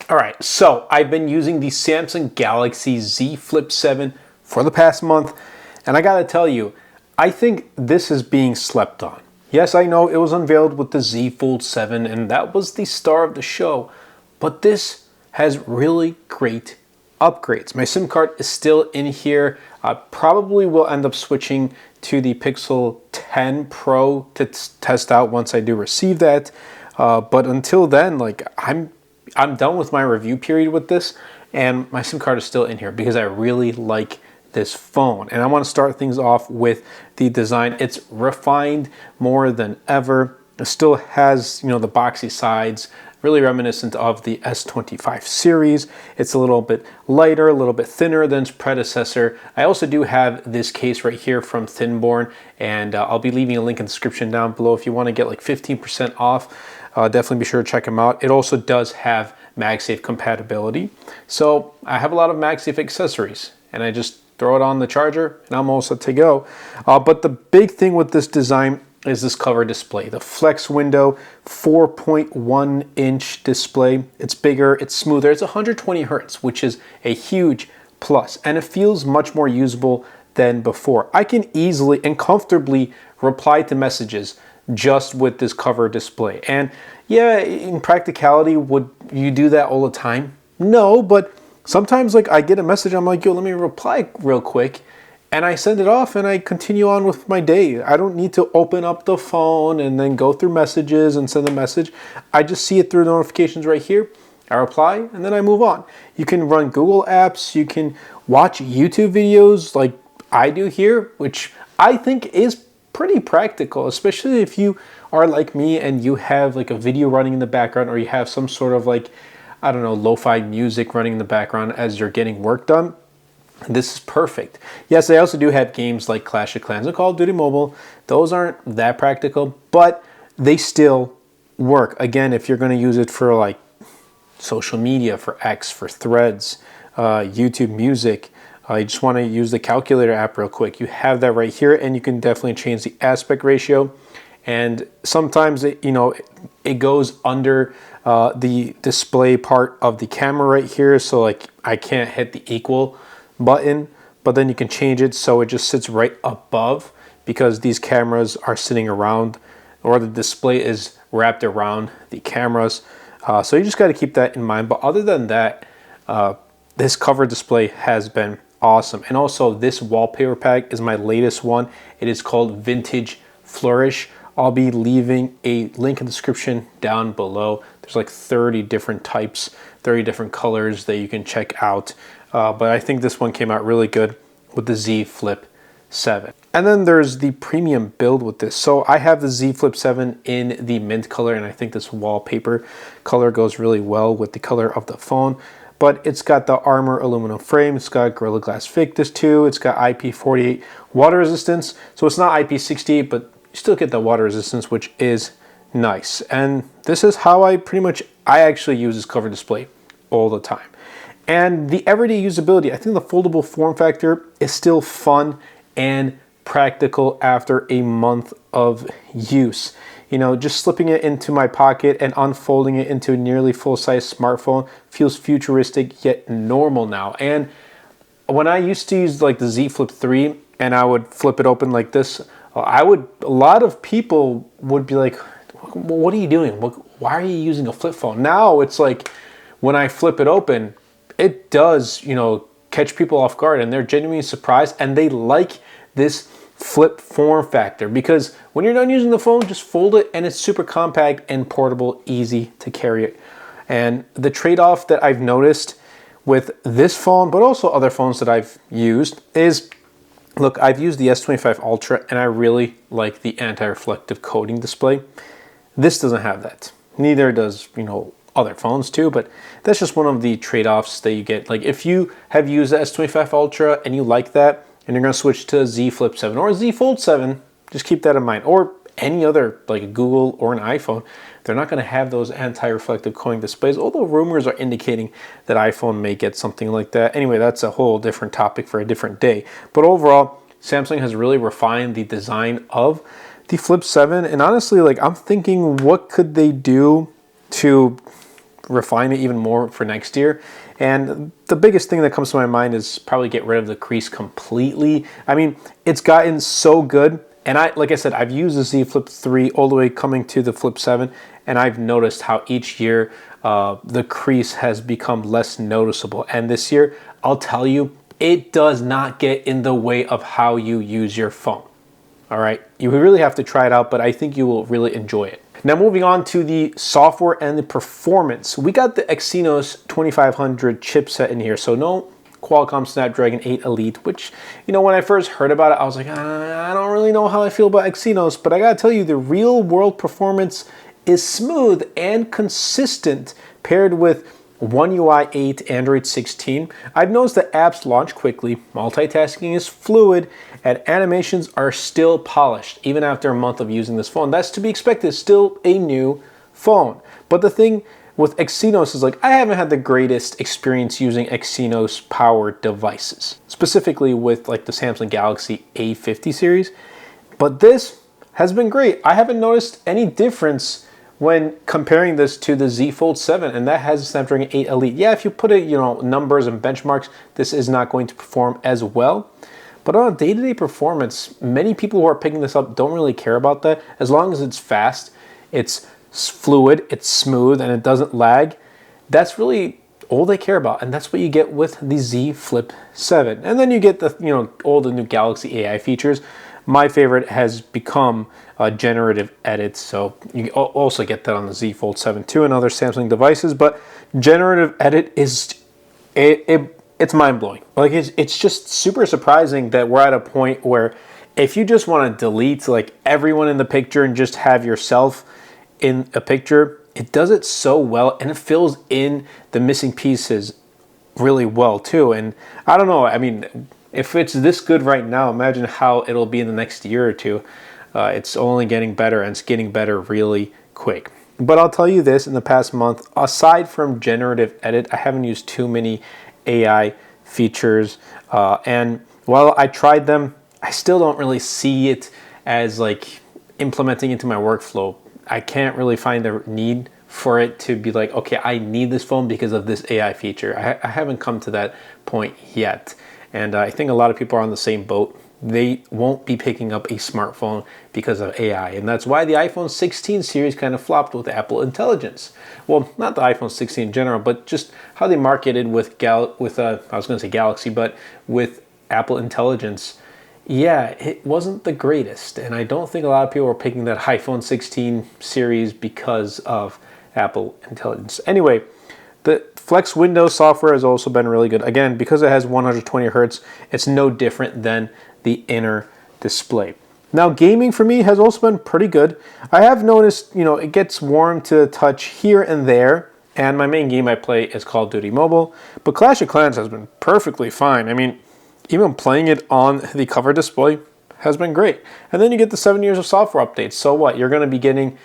All right, so I've been using the Samsung Galaxy Z Flip 7 for the past month, and I gotta tell you, I think this is being slept on. Yes, I know it was unveiled with the Z Fold 7, and that was the star of the show, but this has really great upgrades. My SIM card is still in here. I probably will end up switching to the Pixel 10 Pro to test out once I do receive that. But until then, like I'm done with my review period with this, and my SIM card is still in here because I really like this phone. And I want to start things off with the design. It's refined more than ever. It still has, the boxy sides, really reminiscent of the S25 series. It's a little bit lighter, a little bit thinner than its predecessor. I also do have this case right here from Thinborn, and I'll be leaving a link in the description down below if you want to get like 15% off. Definitely be sure to check them out. It also does have MagSafe compatibility. So I have a lot of MagSafe accessories, and I just throw it on the charger and I'm all set to go. But the big thing with this design is this cover display. The flex window, 4.1 inch display. It's bigger, it's smoother, it's 120 hertz, which is a huge plus, and it feels much more usable than before. I can easily and comfortably reply to messages just with this cover display. And yeah, in practicality, would you do that all the time? No, but sometimes like I get a message, I'm like, yo, let me reply real quick. And I send it off and I continue on with my day. I don't need to open up the phone and then go through messages and send a message. I just see it through notifications right here. I reply and then I move on. You can run Google apps. You can watch YouTube videos like I do here, which I think is pretty practical, especially if you are like me and you have like a video running in the background, or you have some sort of like, I don't know, lo-fi music running in the background as you're getting work done. This is perfect. Yes, I also do have games like Clash of Clans and Call of Duty Mobile. Those aren't that practical, but they still work. Again, if you're going to use it for like social media, for X, for Threads, YouTube Music, you just want to use the calculator app real quick. You have that right here, and you can definitely change the aspect ratio. And sometimes it goes under the display part of the camera right here. So like I can't hit the equal button, but then you can change it so it just sits right above, because these cameras are sitting around, or the display is wrapped around the cameras. So you just got to keep that in mind. But other than that, this cover display has been awesome. And also this wallpaper pack is my latest one. It is called Vintage Flourish. I'll be leaving a link in the description down below. There's like 30 different types, 30 different colors that you can check out. But I think this one came out really good with the Z Flip 7. And then there's the premium build with this. So I have the Z Flip 7 in the mint color, and I think this wallpaper color goes really well with the color of the phone. But it's got the Armor aluminum frame, it's got Gorilla Glass Victus 2, it's got IP48 water resistance. So it's not IP68, but you still get the water resistance, which is nice. And this is how I actually use this cover display all the time. And the everyday usability, I think the foldable form factor is still fun and practical after a month of use. Just slipping it into my pocket and unfolding it into a nearly full-size smartphone feels futuristic yet normal now. And when I used to use like the Z Flip 3 and I would flip it open like this, a lot of people would be like, what are you doing? Why are you using a flip phone? Now it's like, when I flip it open, it does, catch people off guard, and they're genuinely surprised, and they like this flip form factor, because when you're done using the phone, just fold it, and it's super compact and portable, easy to carry it. And the trade-off that I've noticed with this phone, but also other phones that I've used, is, look, I've used the S25 Ultra, and I really like the anti-reflective coating display. This doesn't have that. Neither does, other phones too, but that's just one of the trade-offs that you get. Like if you have used the S25 Ultra and you like that, and you're going to switch to a Z Flip 7 or a Z Fold 7, just keep that in mind. Or any other, like a Google or an iPhone, they're not going to have those anti-reflective coating displays, although rumors are indicating that iPhone may get something like that. Anyway, that's a whole different topic for a different day. But overall, Samsung has really refined the design of the Flip 7, and honestly, like I'm thinking, what could they do to refine it even more for next year. And the biggest thing that comes to my mind is probably get rid of the crease completely. I mean, it's gotten so good. And like I said, I've used the Z Flip 3 all the way coming to the Flip 7, and I've noticed how each year the crease has become less noticeable. And this year, I'll tell you, it does not get in the way of how you use your phone. All right, you really have to try it out, but I think you will really enjoy it. Now moving on to the software and the performance. We got the Exynos 2500 chipset in here, so no Qualcomm Snapdragon 8 Elite, which, you know, when I first heard about it, I was like, I don't really know how I feel about Exynos, but I gotta tell you, the real world performance is smooth and consistent paired with One UI 8, Android 16. I've noticed that apps launch quickly, multitasking is fluid, and animations are still polished, even after a month of using this phone. That's to be expected, still a new phone. But the thing with Exynos is, like, I haven't had the greatest experience using Exynos powered devices, specifically with like the Samsung Galaxy A50 series, but this has been great. I haven't noticed any difference when comparing this to the Z Fold 7, and that has a Snapdragon 8 Elite. Yeah, if you put it, you know, numbers and benchmarks, this is not going to perform as well. But on a day-to-day performance, many people who are picking this up don't really care about that. As long as it's fast, it's fluid, it's smooth, and it doesn't lag, that's really all they care about. And that's what you get with the Z Flip 7. And then you get the, you know, all the new Galaxy AI features. My favorite has become generative edit, so you also get that on the Z Fold 7 too and other Samsung devices. But generative edit is it's mind-blowing. Like, it's just super surprising that we're at a point where if you just want to delete like everyone in the picture and just have yourself in a picture, it does it so well, and it fills in the missing pieces really well too. And I don't know, I mean, if it's this good right now, imagine how it'll be in the next year or two. It's only getting better, and it's getting better really quick. But I'll tell you this, in the past month, aside from generative edit, I haven't used too many AI features. And while I tried them, I still don't really see it as like implementing into my workflow. I can't really find the need for it to be like, okay, I need this phone because of this AI feature. I haven't come to that point yet. And I think a lot of people are on the same boat. They won't be picking up a smartphone because of AI. And that's why the iPhone 16 series kind of flopped with Apple Intelligence. Well, not the iPhone 16 in general, but just how they marketed with I was going to say Galaxy, but with Apple Intelligence. Yeah, it wasn't the greatest. And I don't think a lot of people are picking that iPhone 16 series because of Apple Intelligence. Anyway, the Flex Windows software has also been really good. Again, because it has 120 Hertz, it's no different than the inner display. Now, gaming for me has also been pretty good. I have noticed, you know, it gets warm to the touch here and there, and my main game I play is Call of Duty Mobile, but Clash of Clans has been perfectly fine. I mean, even playing it on the cover display has been great. And then you get the 7 years of software updates. So what? You're going to be getting,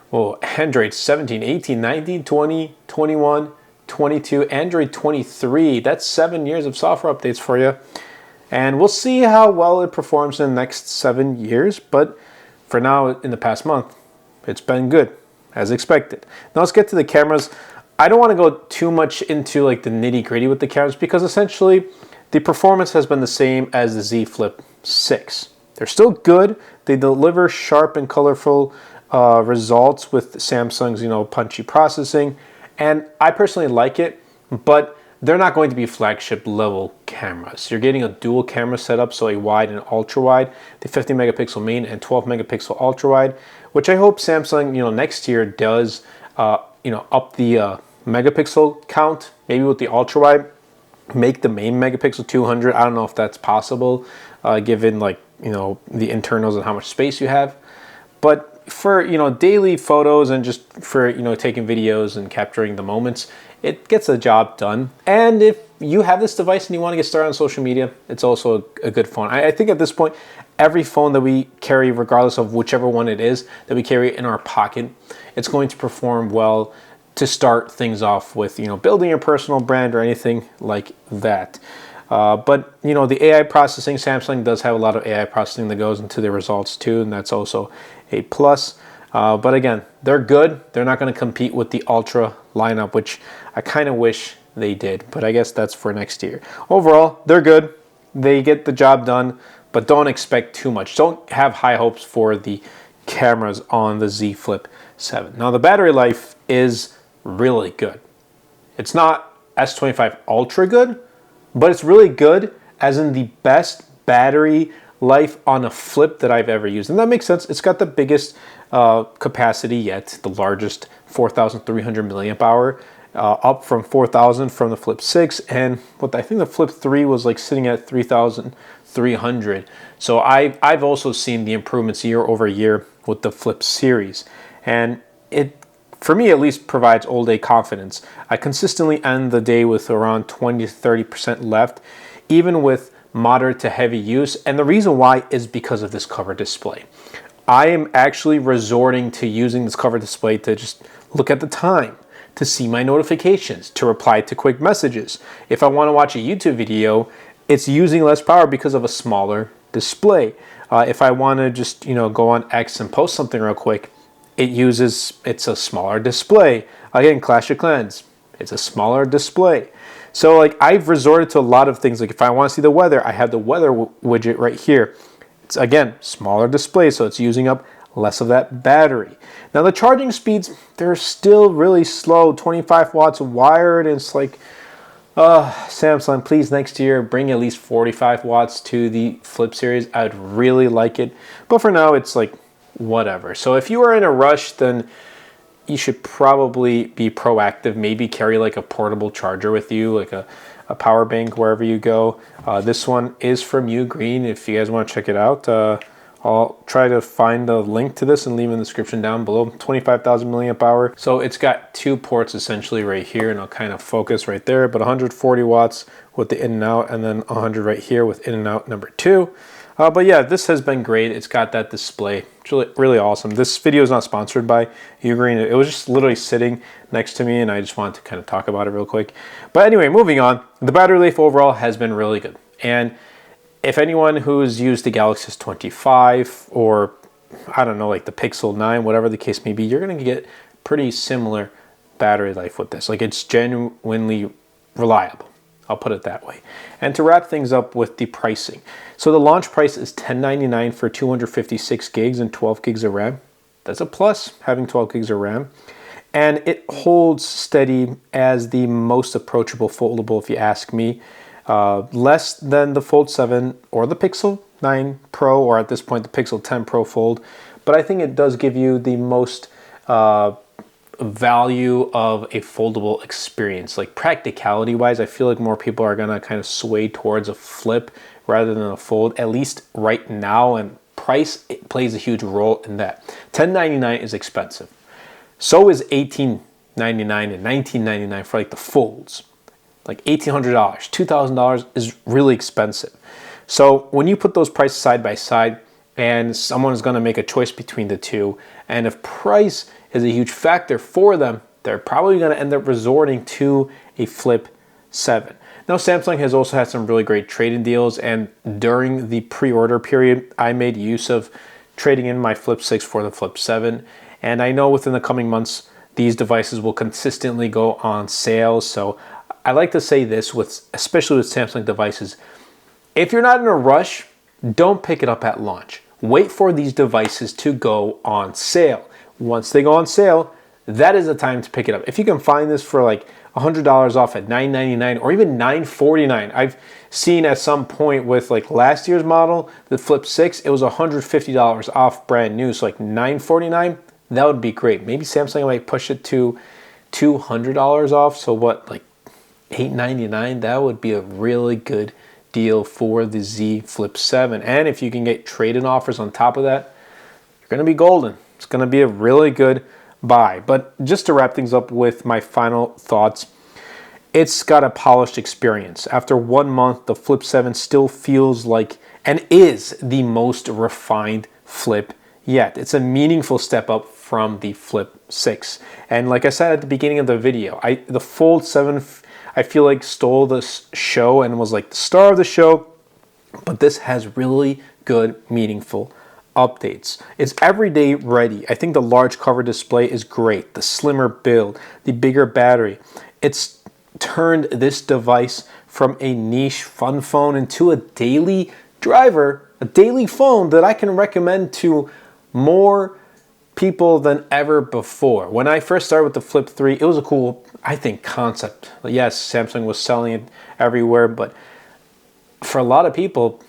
well, Android 17, 18, 19, 20, 21, 22, Android 23. That's 7 years of software updates for you. And we'll see how well it performs in the next 7 years. But for now, in the past month, it's been good, as expected. Now let's get to the cameras. I don't want to go too much into like the nitty-gritty with the cameras, because essentially the performance has been the same as the Z Flip 6. They're still good. They deliver sharp and colorful results with Samsung's, you know, punchy processing. And I personally like it, but they're not going to be flagship level cameras. You're getting a dual camera setup, so a wide and ultra wide, the 50 megapixel main and 12 megapixel ultra wide, which I hope Samsung, you know, next year does, you know, up the megapixel count, maybe with the ultra wide, make the main megapixel 200. I don't know if that's possible, given like, you know, the internals and how much space you have. But for, you know, daily photos and just for, you know, taking videos and capturing the moments, it gets the job done. And if you have this device and you want to get started on social media, it's also a good phone. I think at this point, every phone that we carry, regardless of whichever one it is that we carry in our pocket, it's going to perform well to start things off with, you know, building your personal brand or anything like that. But, you know, the AI processing, Samsung does have a lot of AI processing that goes into their results too, and that's also a plus. But again, they're good. They're not going to compete with the ultra lineup, which I kind of wish they did, but I guess that's for next year. Overall, they're good. They get the job done, but don't expect too much. Don't have high hopes for the cameras on the Z Flip 7. Now, the battery life is really good. It's not S25 Ultra good, but it's really good, as in the best battery life on a flip that I've ever used. And that makes sense. It's got the biggest capacity yet, the largest 4,300 milliamp hour, up from 4,000 from the Flip 6. And I think the Flip 3 was like sitting at 3,300. So I've also seen the improvements year over year with the Flip series. And it, for me at least, provides all day confidence. I consistently end the day with around 20 to 30% left, even with moderate to heavy use. And the reason why is because of this cover display. I am actually resorting to using this cover display to just look at the time, to see my notifications, to reply to quick messages. If I want to watch a YouTube video, it's using less power because of a smaller display. If I want to just, go on X and post something real quick, it's a smaller display. Again, Clash of Clans, it's a smaller display. So I've resorted to a lot of things. Like if I want to see the weather, I have the weather widget right here. It's again, smaller display, so it's using up less of that battery. Now the charging speeds, they're still really slow, 25 watts wired, and it's like, Samsung, please next year bring at least 45 watts to the Flip series. I'd really like it. But for now, it's like, whatever. So if you are in a rush, then you should probably be proactive. Maybe carry like a portable charger with you, like a power bank wherever you go. This one is from Ugreen. If you guys want to check it out, I'll try to find a link to this and leave in the description down below. 25,000 milliamp hour. So it's got two ports essentially right here, and I'll kind of focus right there, but 140 watts with the in and out, and then 100 right here with in and out number 2. But yeah, this has been great. It's got that display. It's really, really awesome. This video is not sponsored by Ugreen. It was just literally sitting next to me, and I just wanted to kind of talk about it real quick. But anyway, moving on. The battery life overall has been really good. And if anyone who's used the Galaxy S25 or, I don't know, like the Pixel 9, whatever the case may be, you're going to get pretty similar battery life with this. Like, it's genuinely reliable. I'll put it that way. And to wrap things up with the pricing. So the launch price is $10.99 for 256 gigs and 12 gigs of RAM. That's a plus, having 12 gigs of RAM. And it holds steady as the most approachable foldable, if you ask me. Less than the Fold 7 or the Pixel 9 Pro, or at this point the Pixel 10 Pro Fold. But I think it does give you the most value of a foldable experience. Like practicality wise, I feel like more people are gonna kind of sway towards a flip rather than a fold, at least right now, and price, it plays a huge role in that. $10.99 is expensive. So is $18.99 and $19.99 for like the folds. Like $1,800, $2,000 is really expensive. So when you put those prices side by side, and someone is going to make a choice between the two, and if price is a huge factor for them, they're probably going to end up resorting to a Flip 7. Now, Samsung has also had some really great trade-in deals, and during the pre-order period, I made use of trading in my Flip 6 for the Flip 7, and I know within the coming months, these devices will consistently go on sale. So I like to say this, especially with Samsung devices, if you're not in a rush, don't pick it up at launch. Wait for these devices to go on sale. Once they go on sale, that is the time to pick it up. If you can find this for like $100 off at $9.99 or even $9.49. I've seen at some point with like last year's model, the Flip 6, it was $150 off brand new. So like $9.49, that would be great. Maybe Samsung might push it to $200 off. So what, like $8.99? That would be a really good deal for the Z Flip 7. And if you can get trade-in offers on top of that, you're going to be golden. It's going to be a really good buy. But just to wrap things up with my final thoughts, it's got a polished experience. After 1 month, the Flip 7 still feels like and is the most refined Flip yet. It's a meaningful step up from the Flip 6. And like I said at the beginning of the video, the Fold 7 I feel like stole the show and was like the star of the show, but this has really good, meaningful updates. It's everyday ready. I think the large cover display is great. The slimmer build, the bigger battery. It's turned this device from a niche fun phone into a daily driver, a daily phone that I can recommend to more people than ever before. When I first started with the Flip 3, it was a cool, I think, concept. Yes, Samsung was selling it everywhere, but for a lot of people,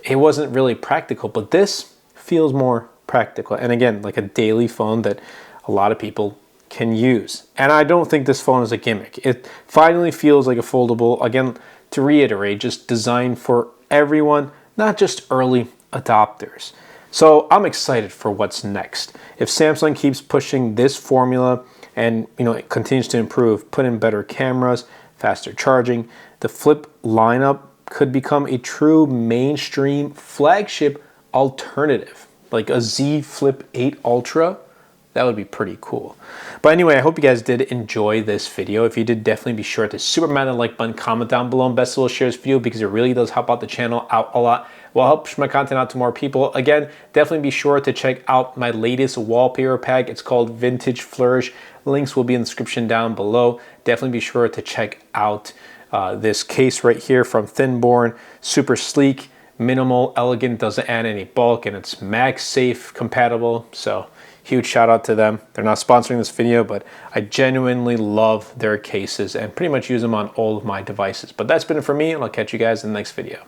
it wasn't really practical. But this feels more practical. And again, like a daily phone that a lot of people can use. And I don't think this phone is a gimmick. It finally feels like a foldable, again, to reiterate, just designed for everyone, not just early adopters. So I'm excited for what's next. If Samsung keeps pushing this formula and it continues to improve, put in better cameras, faster charging, the Flip lineup could become a true mainstream flagship alternative, like a Z Flip 8 Ultra. That would be pretty cool. But anyway, I hope you guys did enjoy this video. If you did, definitely be sure to super smash the like button, comment down below, and best of all, share this video because it really does help out the channel out a lot. Will help push my content out to more people. Again, definitely be sure to check out my latest wallpaper pack. It's called Vintage Flourish. Links will be in the description down below. Definitely be sure to check out this case right here from Thinborn. Super sleek, minimal, elegant, doesn't add any bulk, and it's MagSafe compatible. So huge shout out to them. They're not sponsoring this video, but I genuinely love their cases and pretty much use them on all of my devices. But that's been it for me, and I'll catch you guys in the next video.